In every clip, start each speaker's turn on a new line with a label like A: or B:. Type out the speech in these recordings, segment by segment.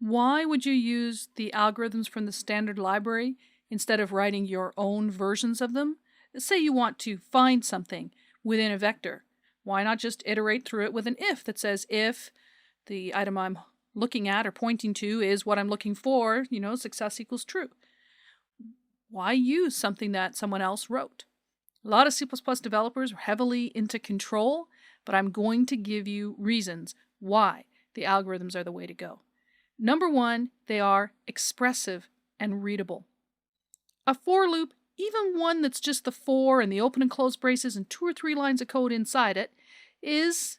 A: Why would you use the algorithms from the standard library instead of writing your own versions of them? Say you want to find something within a vector. Why not just iterate through it with an if that says if the item I'm looking at or pointing to is what I'm looking for, success equals true. Why use something that someone else wrote? A lot of C++ developers are heavily into control, but I'm going to give you reasons why the algorithms are the way to go. Number one, they are expressive and readable. A for loop, even one that's just the for and the open and close braces and 2 or 3 lines of code inside it, is,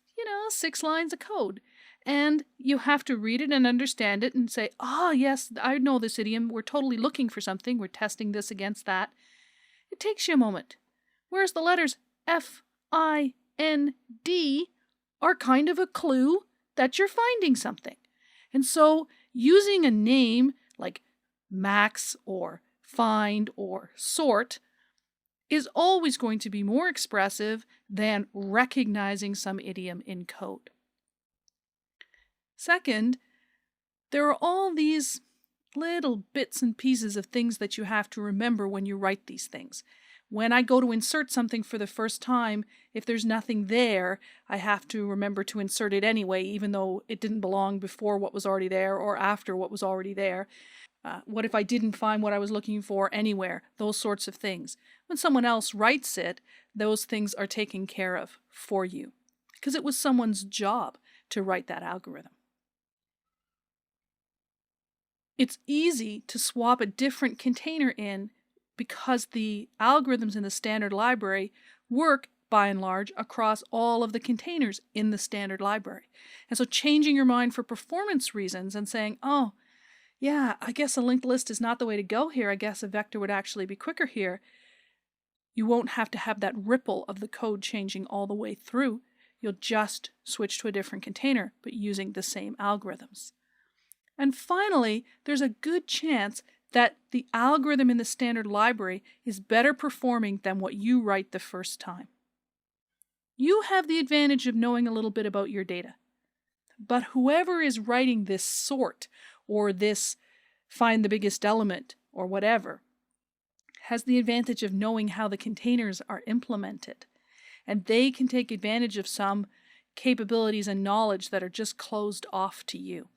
A: 6 lines of code. And you have to read it and understand it and say, yes, I know this idiom. We're totally looking for something. We're testing this against that. It takes you a moment. Whereas the letters F, I, N, D are kind of a clue that you're finding something. And so using a name like max or find or sort is always going to be more expressive than recognizing some idiom in code. Second, there are all these little bits and pieces of things that you have to remember when you write these things. When I go to insert something for the first time, if there's nothing there, I have to remember to insert it anyway, even though it didn't belong before what was already there or after what was already there. What if I didn't find what I was looking for anywhere? Those sorts of things. When someone else writes it, those things are taken care of for you because it was someone's job to write that algorithm. It's easy to swap a different container in because the algorithms in the standard library work, by and large, across all of the containers in the standard library. And so changing your mind for performance reasons and saying, yeah, I guess a linked list is not the way to go here. I guess a vector would actually be quicker here. You won't have to have that ripple of the code changing all the way through. You'll just switch to a different container, but using the same algorithms. And finally, there's a good chance that the algorithm in the standard library is better performing than what you write the first time. You have the advantage of knowing a little bit about your data. But whoever is writing this sort or this find the biggest element or whatever has the advantage of knowing how the containers are implemented. And they can take advantage of some capabilities and knowledge that are just closed off to you.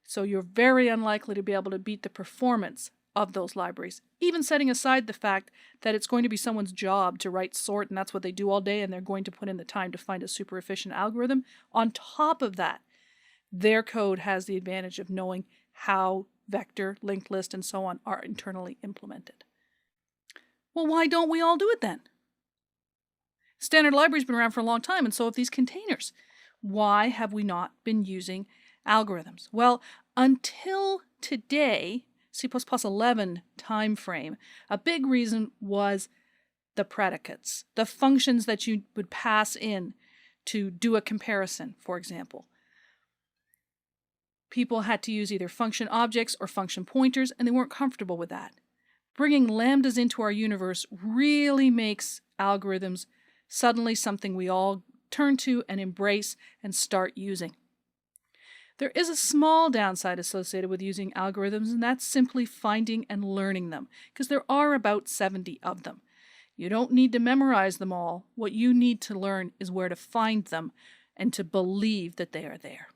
A: So you're very unlikely to be able to beat the performance of those libraries, even setting aside the fact that it's going to be someone's job to write sort, and that's what they do all day, and they're going to put in the time to find a super efficient algorithm. On top of that, their code has the advantage of knowing how vector, linked list, and so on are internally implemented. Well, why don't we all do it then? Standard library's been around for a long time, and so have these containers. Why have we not been using algorithms? Well, until today, C++11 timeframe, a big reason was the predicates, the functions that you would pass in to do a comparison, for example. People had to use either function objects or function pointers, and they weren't comfortable with that. Bringing lambdas into our universe really makes algorithms suddenly something we all turn to and embrace and start using. There is a small downside associated with using algorithms, and that's simply finding and learning them, because there are about 70 of them. You don't need to memorize them all. What you need to learn is where to find them and to believe that they are there.